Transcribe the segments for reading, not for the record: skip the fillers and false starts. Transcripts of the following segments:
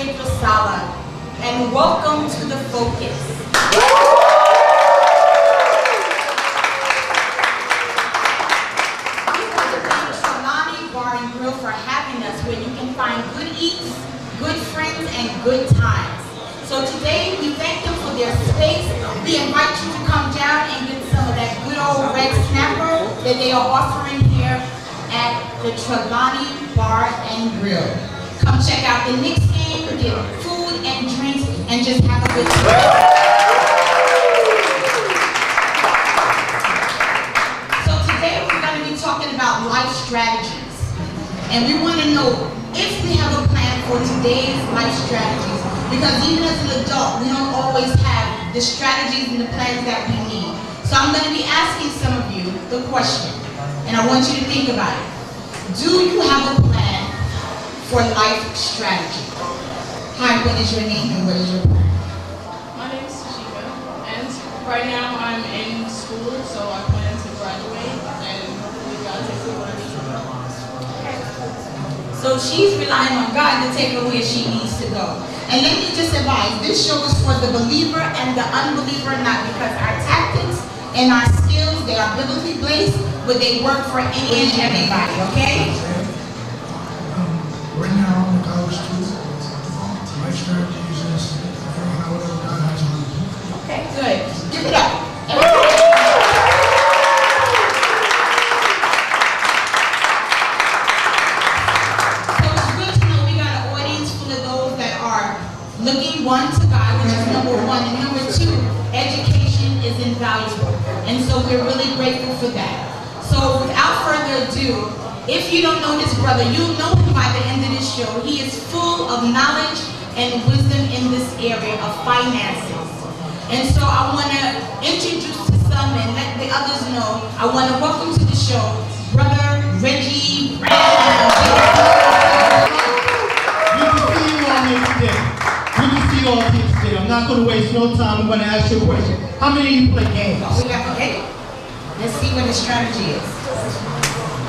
Pedro Sala, and welcome to The Focus. We want to thank Trelawney Bar and Grill for having us, where you can find good eats, good friends, and good times. So today, we thank them for their space. We invite you to come down and get some of that good old red snapper that they are offering here at the Trelawney Bar and Grill. Come check out the Knicks game, get food and drinks, and just have a good time. So today we're going to be talking about life strategies. And we want to know if we have a plan for today's life strategies. Because even as an adult, we don't always have the strategies and the plans that we need. So I'm going to be asking some of you the question, and I want you to think about it. Do you have a plan for life strategy? Hi, what is your name and what is your plan? My name is Tashika, and right now I'm in school, so I plan to graduate, and hopefully God takes me where I need to go. So she's relying on God to take her where she needs to go. And let me just advise, this show is for the believer and the unbeliever not, because our tactics and our skills, they are biblically based, but they work for any and everybody, okay? Right now, I'm a college student. My strategy is just figuring out whatever God has on me. Okay, good. Give it up. So it's good to know we got an audience full of those that are looking, one, to God, which is number one, and number two, education is invaluable. And so we're really grateful for that. So without further ado, if you don't know this brother, you'll know him by the end of this show. He is full of knowledge and wisdom in this area of finances. And so I want to introduce to some and let the others know, I want to welcome to the show, Brother Reggie Brown. Good to see you all here today. Good to see you all here today. I'm not going to waste no time. I'm going to ask you a question. How many of you play games? We got, okay, let's see what the strategy is.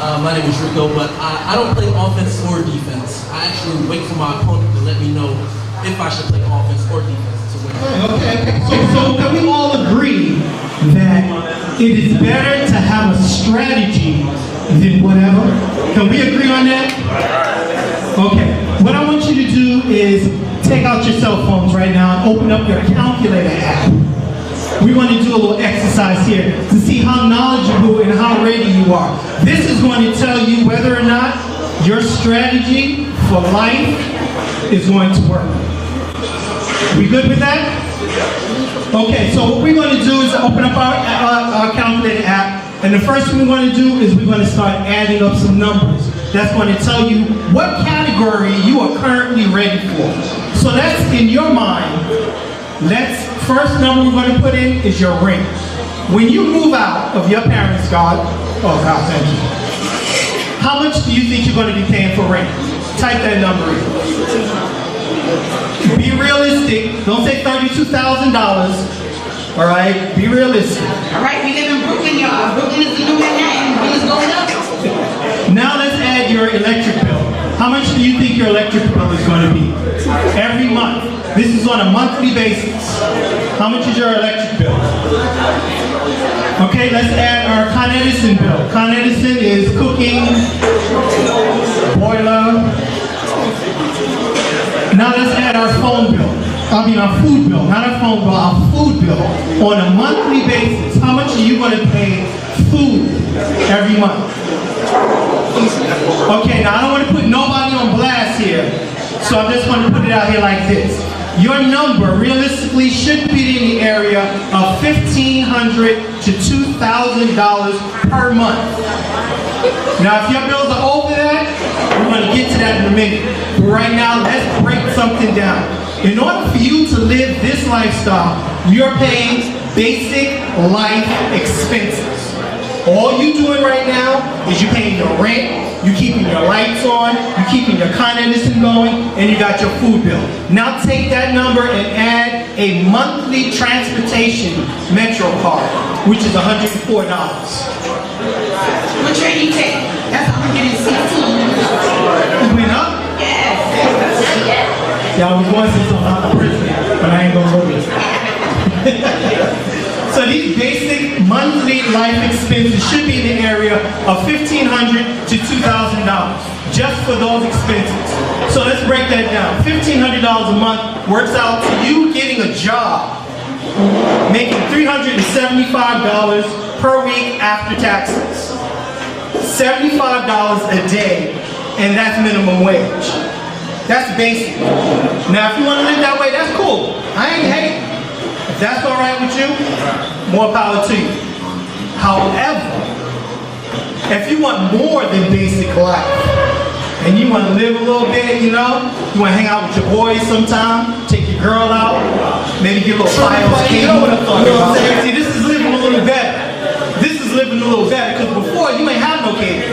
My name is Rico, but I don't play offense or defense. I actually wait for my opponent to let me know if I should play offense or defense to win. Okay. So can we all agree that it is better to have a strategy than whatever? Can we agree on that? Okay. What I want you to do is take out your cell phones right now and open up your calculator app. We want to do a little exercise here to see how knowledgeable and how ready you are. This is going to tell you whether or not your strategy for life is going to work. We good with that? Okay, so what we're going to do is open up our calculator app, and the first thing we're going to do is we're going to start adding up some numbers. That's going to tell you what category you are currently ready for. So that's in your mind. First number we're going to put in is your rent. When you move out of your parents' God, oh God, thank you. How much do you think you're going to be paying for rent? Type that number in. Be realistic. Don't say $32,000. All right, be realistic. All right, we live in Brooklyn, y'all. Brooklyn is the new Manhattan. Brooklyn is going up. Now let's add your electric bill. How much do you think your electric bill is going to be? Every month. This is on a monthly basis. How much is your electric bill? Okay, let's add our Con Edison bill. Con Edison is cooking, boiler. Now let's add our phone bill. Our food bill, not our phone bill, our food bill on a monthly basis. How much are you going to pay food every month? Okay, now I don't want to put nobody on blast here, so I'm just going to put it out here like this. Your number realistically should be in the area of $1,500 to $2,000 per month. Now, if your bills are over that, we're going to get to that in a minute. But right now, let's break something down. In order for you to live this lifestyle, you're paying basic life expenses. All you're doing right now is you're paying your rent, you're keeping your lights on, you're keeping your Con Edison going, and you got your food bill. Now take that number and add a monthly transportation Metro card, which is $104. What train you take? That's $116. It went up? Yes. Yeah, I was going to say something about the prison, but I ain't gonna go there. So these basic monthly life expenses should be in the area of $1,500 to $2,000 just for those expenses. So let's break that down. $1,500 a month works out to you getting a job, making $375 per week after taxes, $75 a day, and that's minimum wage. That's basic. Now, if you want to live that way, that's cool. I ain't hating. If that's all right with you, more power to you. However, if you want more than basic life, and you want to live a little bit, you know, you want to hang out with your boys sometime, take your girl out, maybe get a little fire on the, you know what I'm talking about. See, this is living a little better. This is living a little better, because before you ain't have no cable.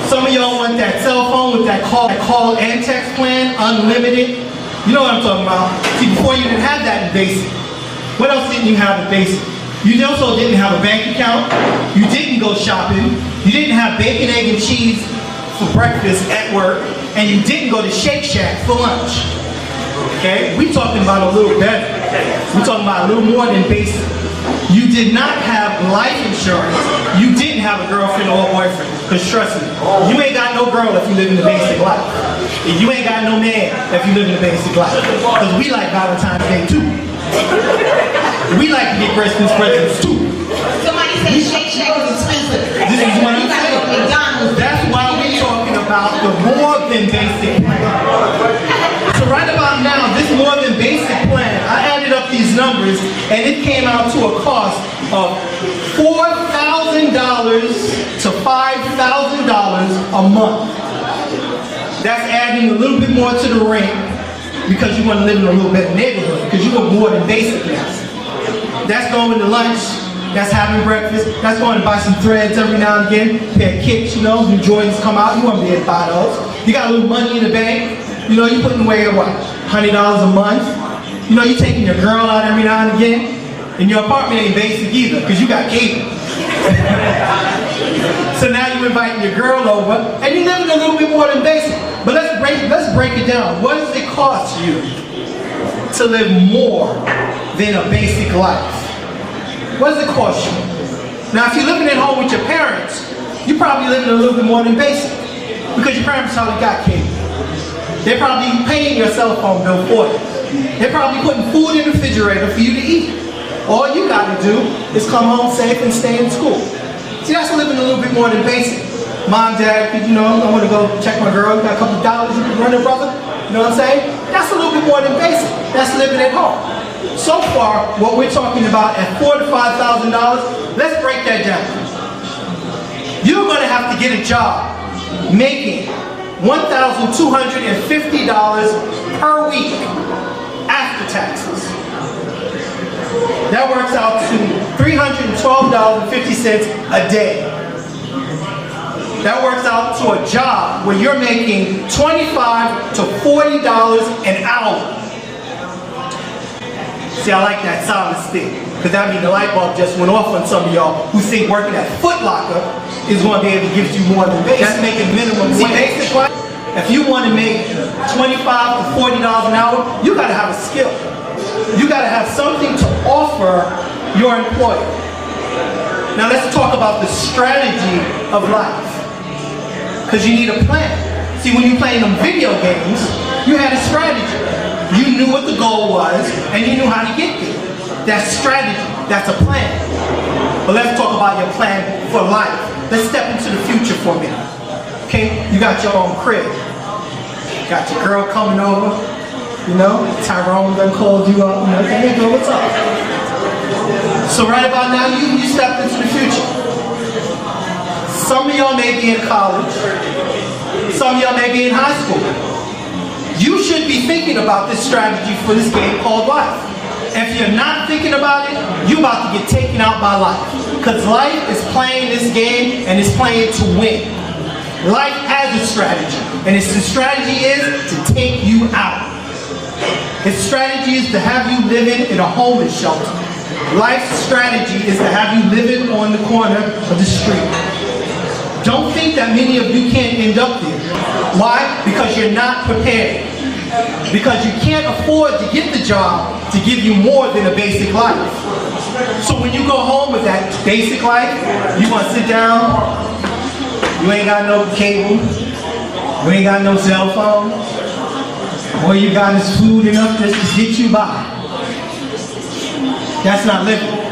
Some of y'all want that cell phone with that call and text plan, unlimited. You know what I'm talking about. See, before you didn't have that in basic. What else didn't you have in basic? You also didn't have a bank account. You didn't go shopping. You didn't have bacon, egg, and cheese for breakfast at work. And you didn't go to Shake Shack for lunch. Okay? We talking about a little better. We talking about a little more than basic. You did not have life insurance. You didn't have a girlfriend or a boyfriend. Because trust me, you ain't got no girl if you live in the basic life. And you ain't got no man if you live in the basic life. Because we like Valentine's Day too. We like to get Christmas presents too. Somebody said Shake Shack is expensive. This is what I'm You gotta go to saying. McDonald's. That's why we're talking about the more than basic plan. So right about now, this more than basic plan, I added up these numbers and it came out to a cost of $4,000 to $5,000 a month. That's adding a little bit more to the rent because you want to live in a little better neighborhood because you want more than basic now. That's going to lunch. That's having breakfast. That's going to buy some threads every now and again. Pair of kicks, you know, new Jordans come out. You want to be able to buy those. You got a little money in the bank. You know, you putting away what, $100 a month. You know, you taking your girl out every now and again. And your apartment ain't basic either because you got cable. So now you're inviting your girl over and you're living a little bit more than basic. But let's break it down. What does it cost you to live more than a basic life? What does it cost you? Now, if you're living at home with your parents, you're probably living a little bit more than basic because your parents probably got cable. They're probably paying your cell phone bill for you. They're probably putting food in the refrigerator for you to eat. All you gotta do is come home safe and stay in school. See, that's living a little bit more than basic. Mom, dad, you know, I wanna go check my girl, got a couple of dollars you can run it, brother. You know what I'm saying? That's a little bit more than basic. That's living at home. So far, what we're talking about at $4,000 to $5,000, let's break that down. You're gonna have to get a job making $1,250 per week after taxes. That works out to $312.50 a day. That works out to a job where you're making $25 to $40 an hour. See, I like that solid stick, because that means the light bulb just went off on some of y'all who think working at Foot Locker is going to be able to give you more than basic. That's making minimum wage. Basic, right? If you want to make $25 to $40 an hour, you got to have a skill. You got to have something to offer your employer. Now let's talk about the strategy of life. Because you need a plan. See, when you're playing them video games, you had a strategy. You knew what the goal was, and you knew how to get there. That's strategy. That's a plan. But let's talk about your plan for life. Let's step into the future for a minute. Okay? You got your own crib. Got your girl coming over. You know, Tyrone done called you up. You know, hey girl, what's up? So right about now, you stepped into the future. Some of y'all may be in college. Some of y'all may be in high school. You should be thinking about this strategy for this game called life. If you're not thinking about it, you're about to get taken out by life. Because life is playing this game and it's playing to win. Life has a strategy. And its strategy is to take you out. Its strategy is to have you living in a homeless shelter. Life's strategy is to have you living on the corner of the street. Don't think that many of you can't end up there. Why? Because you're not prepared. Because you can't afford to get the job to give you more than a basic life. So when you go home with that basic life, you want to sit down, you ain't got no cable, you ain't got no cell phone, all you got is food enough just to get you by. That's not living.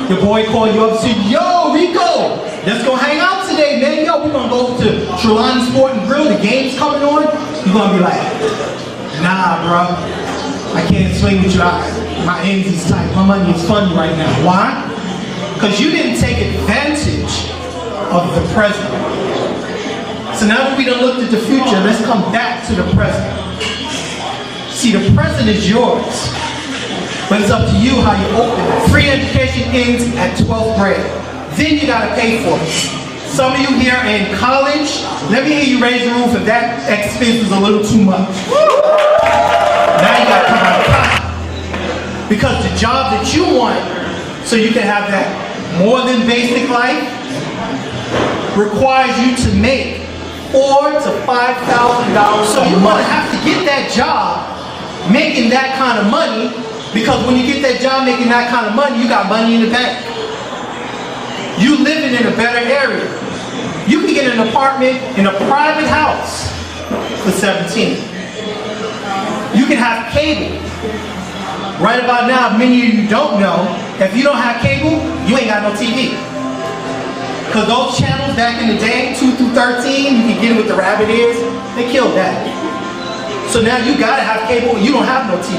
Your boy call you up and say, yo, Rico, let's go hang out today, man. Yo, we're going to go to Trelawney Sport and Grill. The game's coming on. You're going to be like, nah, bro. I can't swing with you. My ends is tight. My money is funny right now. Why? Because you didn't take advantage of the present. So now that we done looked at the future, let's come back to the present. See, the present is yours. But it's up to you how you open it. Free education ends at 12th grade. Then you gotta pay for it. Some of you here in college, let me hear you raise your roof if that expense is a little too much. Now you gotta come out of pocket. Because the job that you want, so you can have that more than basic life, requires you to make $4,000 to $5,000. So you wanna have to get that job making that kind of money. Because when you get that job making that kind of money, you got money in the bank. You living in a better area. You can get an apartment in a private house for $17,000. You can have cable. Right about now, many of you don't know, if you don't have cable, you ain't got no TV. Because those channels back in the day, 2 through 13, you can get it with the rabbit ears, they killed that. So now you gotta have cable, you don't have no TV.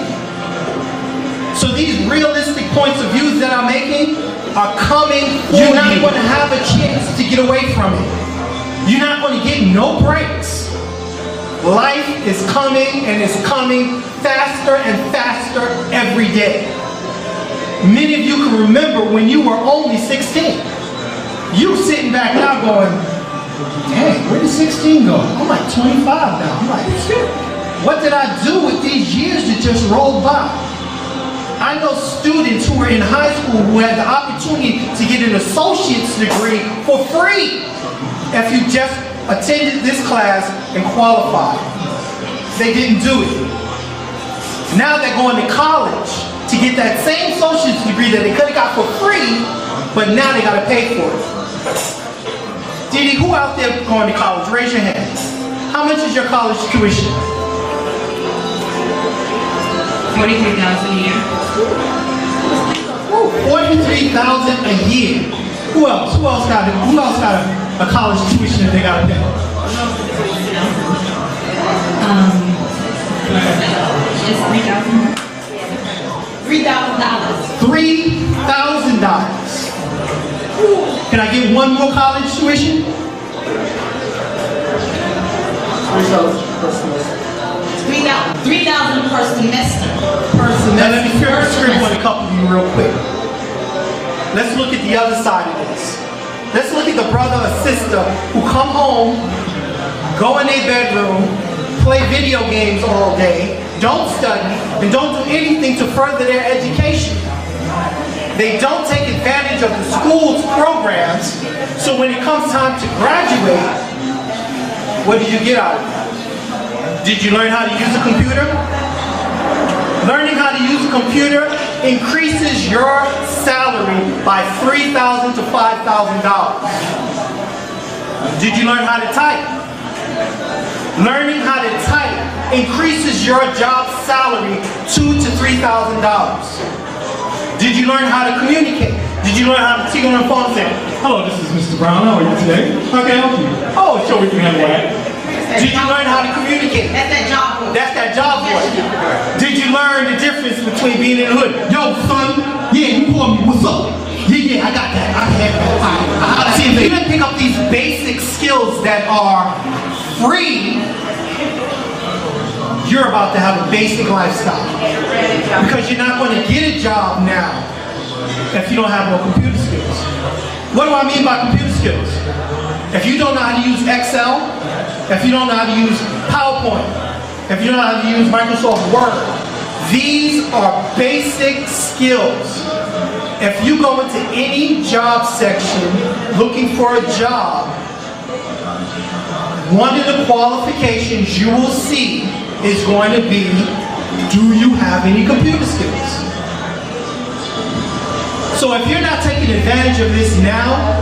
So these realistic points of views that I'm making are coming for you. You're not going to have a chance to get away from it. You're not going to get no breaks. Life is coming and it's coming faster and faster every day. Many of you can remember when you were only 16. You sitting back now going, dang, where did 16 go? I'm like 25 now. I'm like, shit, what did I do with these years that just rolled by? I know students who were in high school who had the opportunity to get an associate's degree for free if you just attended this class and qualified. They didn't do it. Now they're going to college to get that same associate's degree that they could have got for free, but now they got to pay for it. Didi, who out there going to college? Raise your hands. How much is your college tuition? $43,000 a year. $43,000 a year. Who else? Who else got a college tuition that they got to pay? Just $3,000. $3,000. Can I get one more college tuition? $3,000 per semester. Now let me flip the script on a couple of you real quick. Let's look at the other side of this. Let's look at the brother or sister who come home, go in their bedroom, play video games all day, don't study, and don't do anything to further their education. They don't take advantage of the school's programs, so when it comes time to graduate, what did you get out of it? Did you learn how to use a computer? Learning how to use a computer increases your salary by $3,000 to $5,000. Did you learn how to type? Learning how to type increases your job salary $2,000 to $3,000. Did you learn how to communicate? Did you learn how to take on the phone and say, hello, this is Mr. Brown, how are you today? How can I help you? Oh, sure, we can handle that. Did you learn how to communicate? That's that job voice. That's that job voice. Did you learn the difference between being in the hood? Yo, son, yeah, you call me, what's up? Yeah, I got that. I had that. See, if you didn't pick up these basic skills that are free, you're about to have a basic lifestyle. Because you're not going to get a job now if you don't have no computer skills. What do I mean by computer skills? If you don't know how to use Excel, if you don't know how to use PowerPoint, if you don't know how to use Microsoft Word, these are basic skills. If you go into any job section looking for a job, one of the qualifications you will see is going to be, do you have any computer skills? So if you're not taking advantage of this now,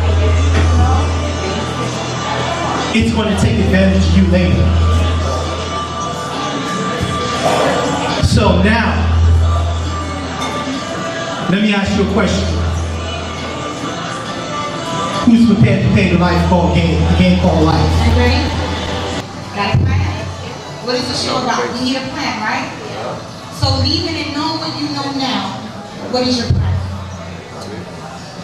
it's going to take advantage of you later. So now, let me ask you a question. Who's prepared to pay the game called life? You ready? Got a plan? What is the show about? We need a plan, right? So leaving and knowing what you know now, what is your plan?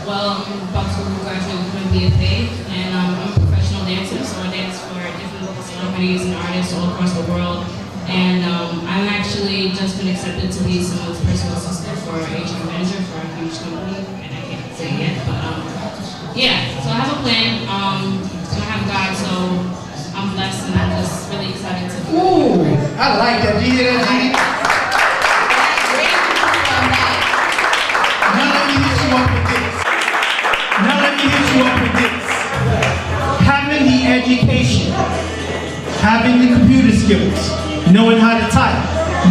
Well, I'm about to graduate with my BFA, and I'm a professional dancer, so I dance for different celebrities and artists all across the world. And I've actually just been accepted to be someone's personal assistant for HR manager for a huge company, and I can't say it yet, but yeah. So I have a plan. I have God, so I'm blessed, and I'm just really excited to. Ooh, I like that. Do you hear that, Gene? Now let me hit you up with this. Now let me hit you up with this. Having the education, having the computer skills, knowing how to type,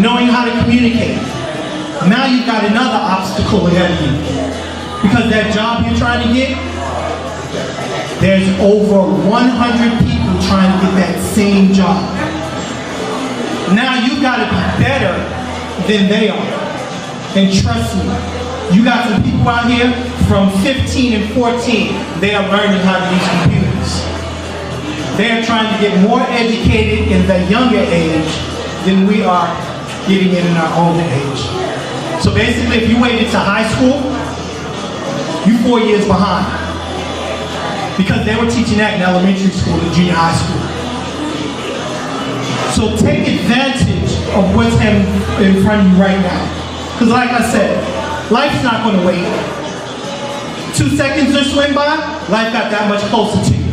knowing how to communicate. Now you've got another obstacle ahead of you. Because that job you're trying to get, there's over 100 people trying to get that same job. Now you've got to be better than they are. And trust me, you got some people out here from 15 and 14, they are learning how to use computers. They are trying to get more educated in the younger age than we are getting it in our older age. So basically, if you waited to high school, you're 4 years behind. Because they were teaching that in elementary school and junior high school. So take advantage of what's in front of you right now. Because like I said, life's not going to wait. 2 seconds just went by, life got that much closer to you.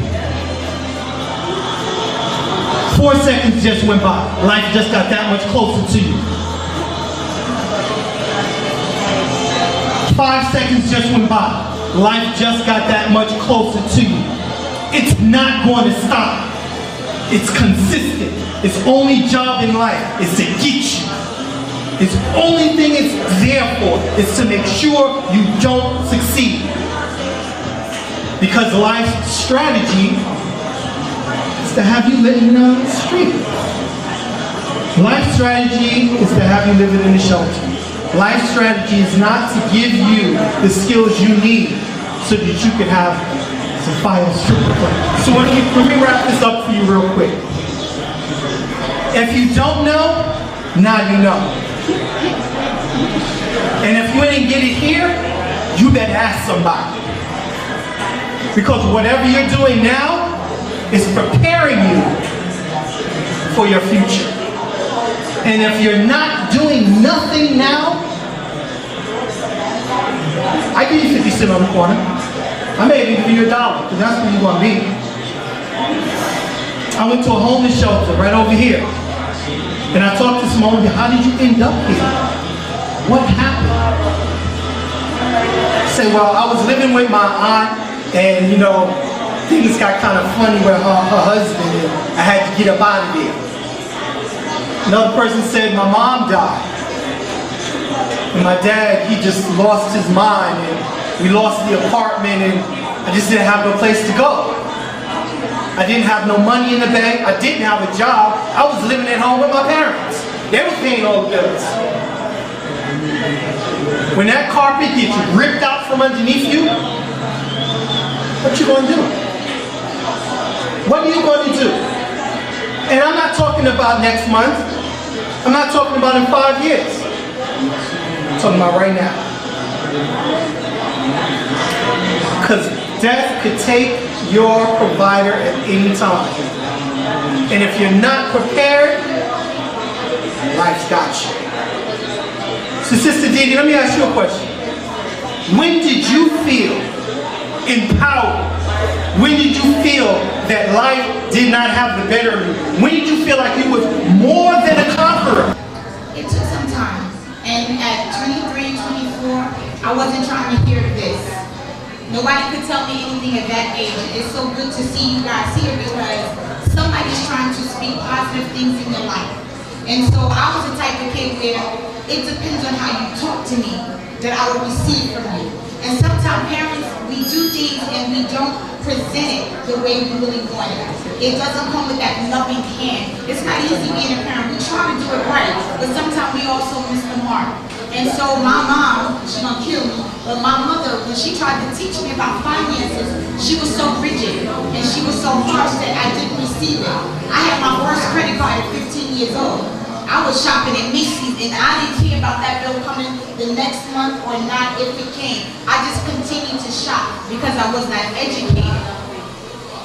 4 seconds just went by, life just got that much closer to you. 5 seconds just went by, life just got that much closer to you. It's not going to stop. It's consistent. Its only job in life is to get you. Its only thing it's there for is to make sure you don't succeed. Because life's strategy is to have you living on the street. Life's strategy is to have you living in the shelter. Life's strategy is not to give you the skills you need so that you can have some fire stripper play. So let me wrap this up for you real quick. If you don't know, now you know. And if you didn't get it here, you better ask somebody. Because whatever you're doing now is preparing you for your future. And if you're not doing nothing now, I give you 50 cents on the corner. I may even give you $1, because that's where you want to be. I went to a homeless shelter right over here. And I talked to some homeless people, how did you end up here? What happened? I said, well, I was living with my aunt, and you know, things got kind of funny with her husband, and I had to get up out of there. Another person said, my mom died. And my dad, he just lost his mind, and we lost the apartment, and I just didn't have no place to go. I didn't have no money in the bank. I didn't have a job. I was living at home with my parents. They were paying all the bills. When that carpet gets ripped out from underneath you, what you going to do? What are you going to do? And I'm not talking about next month. I'm not talking about in 5 years. I'm talking about right now. Because death could take your provider at any time. And if you're not prepared, life's got you. So Sister Dee Dee, let me ask you a question. When did you feel empowered? When did you feel that life did not have the better of you? When did you feel like you was more than a conqueror? It took some time. And at 23, 24, I wasn't trying to hear this. Nobody could tell me anything at that age. It's so good to see you guys here because somebody's trying to speak positive things in your life. And so I was the type of kid where it depends on how you talk to me that I will receive from you. And sometimes parents, we do things and we don't present it the way we really want it. It doesn't come with that loving hand. It's not easy being a parent. We try to do it right, but sometimes we also miss the mark. And so my mom, she's gonna kill me, but my mother, when she tried to teach me about finances, she was so rigid and she was so harsh that I didn't receive it. I had my first credit card at 15 years old. I was shopping at Macy's and I didn't care about that bill coming the next month or not if it came. I just continued to shop because I was not educated.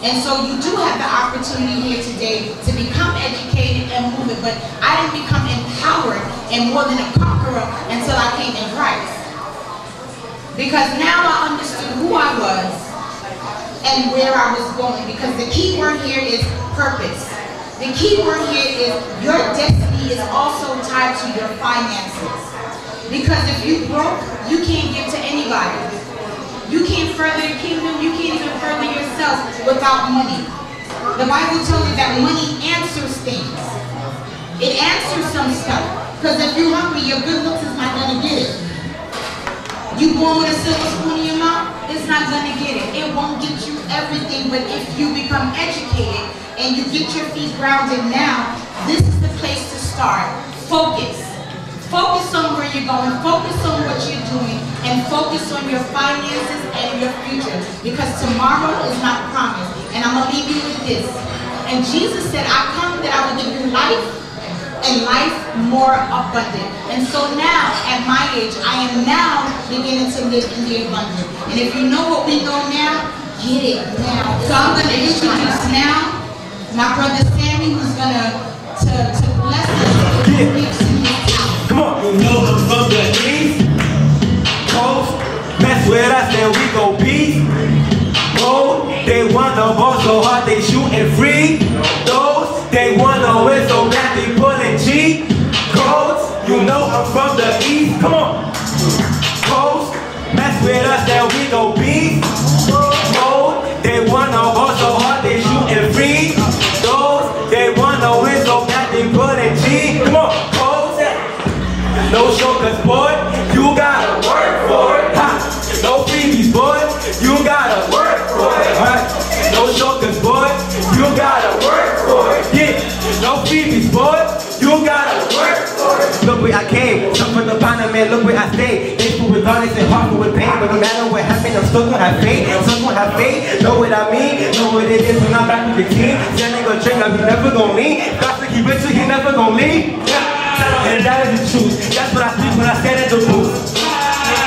And so you do have the opportunity here today to become educated and move it, but I didn't become empowered and more than a conqueror until I came in Christ. Because now I understood who I was and where I was going, because the key word here is purpose. The key word here is your destiny is also tied to your finances. Because if you broke, you can't give to anybody. You can't further the kingdom, you can't even further yourself without money. The Bible tells you that money answers things. It answers some stuff. Because if you're hungry, your good looks is not going to get it. You born with a silver spoon in your mouth, it's not going to get it. It won't get you everything, but if you become educated and you get your feet grounded now, this is the place to start. Focus. Focus on where you're going, focus on what you're doing, and focus on your finances and your future, because tomorrow is not promised. And I'm going to leave you with this. And Jesus said, I come that I will give you life, and life more abundant. And so now, at my age, I am now beginning to live in the abundant. And if you know what we know now, get it now. So I'm going to introduce now my brother Sammy, who's going to bless us. Come on. You know I'm from the East Coast. Mess with us, then we go beast. Oh, they wanna ball so hard they shooting free. Those, they wanna win so bad they pulling cheap. Coast, you know I'm from the East. Come on. Coast, mess with us, then we go beast. Oh, they wanna ball so hard they shooting free. Those, they wanna win so bad they pulling cheap. Come on. No shortcuts, boy, you gotta work for it. Ha! No freebies, boy, you gotta work for it. Right? No shortcuts, boy, you gotta work for it. Yeah, no freebies, boy, you gotta work for it. Look where I came, come from the bottom, man, look where I stayed. They feel with violence and hard with pain, but no matter what happened, I'm still gonna have faith. Still gonna have faith, know what I mean, know what it is when I'm back with the team. Standing gonna drink, I'm never gonna leave. Gotta keep it, he never gonna leave. Yeah. And that is the truth. That's what I speak when I stand in the booth.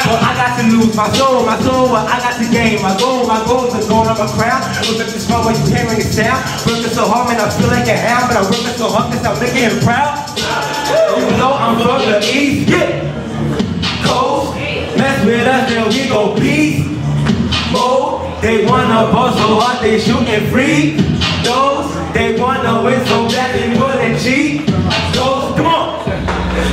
Well, I got to lose my soul, well, I got to gain. My goal is the gold of my crown. Look at this phone when you hearing the sound. Working so hard, man, I feel like a hound, but I'm working so hard because I'm making him proud. You know I'm from the East, yeah. Coast, mess with us, then we go beast. Oh, they wanna ball so hard, they shooting free. Those, they wanna win so bad, they pulling cheap. Those, come on.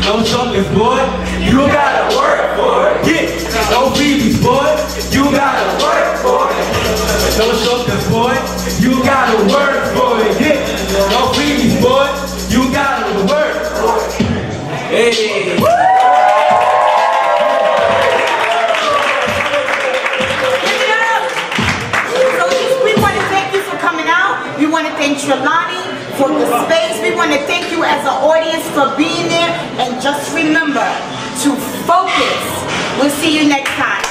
No chocolates, boy, you gotta work for it. Yeah, no freebies, boy, you gotta work for it. No chocolates, boy, you gotta work for it. Yeah, no freebies, boy, you gotta work for it. Hey. So we want to thank you for coming out. We want to thank Trelawney for the space. We want to thank you as an audience for being there, and just remember to focus. We'll see you next time.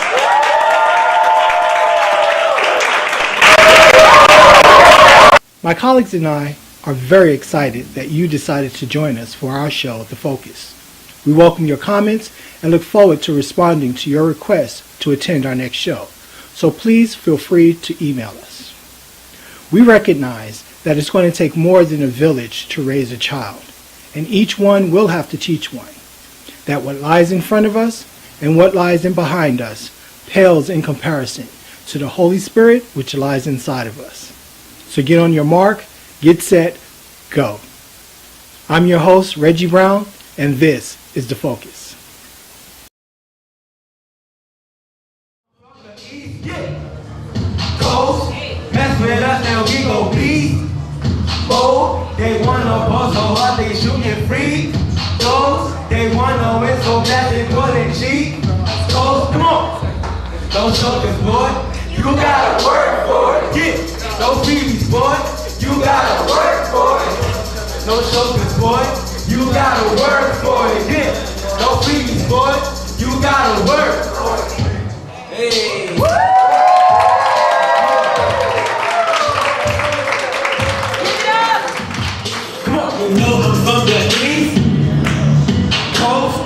My colleagues and I are very excited that you decided to join us for our show, The Focus. We welcome your comments and look forward to responding to your requests to attend our next show. So please feel free to email us. We recognize that it's going to take more than a village to raise a child, and each one will have to teach one. That what lies in front of us and what lies in behind us pales in comparison to the Holy Spirit which lies inside of us. So get on your mark, get set, go. I'm your host, Reggie Brown, and this is The Focus. Coast, mess with us, now we go beast. Oh, they wanna ball so hard they shooting free throws. They wanna win so bad they pulling cheat codes. Come on, no shoulders, boy. You gotta work for it. Yeah, no freebies, boy. You gotta work for it. No shoulders, boy. You gotta work for it. Yeah, no freebies, boy. You gotta work for it. Hey. Come on, you know I'm from the East Coast.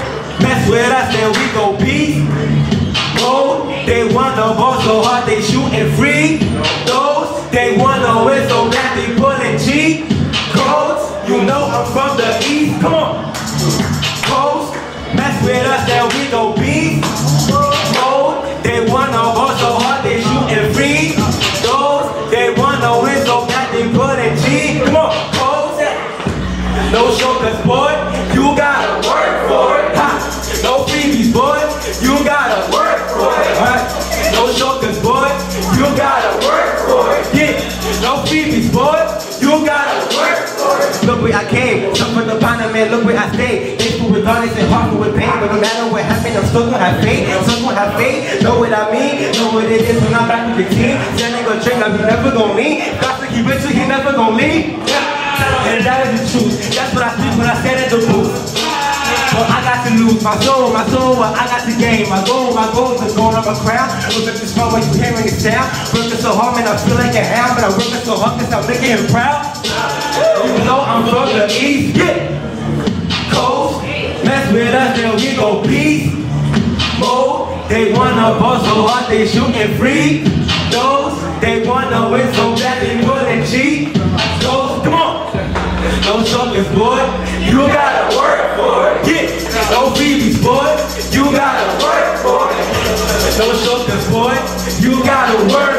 Mess with us, then we go beast. They wanna ball so hard they shooting free throws. They wanna win so bad they pulling cheat codes. You know I'm from the East, come on. Coast, mess with us then we go beast mode. They wanna ball so hard they shooting free throws. They wanna win so bad they pulling cheat. Come on, codes. No shortcuts, boy. You gotta work for it. Ha. No freebies, boy. You gotta work for it. Right? No shortcuts, boy. You gotta work for it. Yeah. No freebies, boy. You gotta work for it. Look where I came. Come from the bottom, man. Look where I stayed. They school with darkness and hard with pain. But no matter what happened, I'm still gonna have faith. Still gonna have faith. Know what I mean? Know what it is when I'm back with the team. That ain't gonna drink, I be never gonna leave. Got to keep rich, he never gonna leave. Yeah. And that is the truth. That's what I speak when I stand in the booth. Well, I got to lose my soul, well, I got to gain my goal is going up a crowd. Look at this phone when you hearing it sound. Working so hard, man, I feel like a hound, but I'm working so hard cause I'm making him proud. You know I'm from the East, yeah. Coast, mess with us, then we go beast mode. They wanna ball so hard, they shooting free throws. They wanna win so bad, they pulling cheat codes. Come on. No shortcuts, boy. You gotta work for it. Yeah. No freebies, boy. You gotta work for it. No shortcuts, boy. You gotta work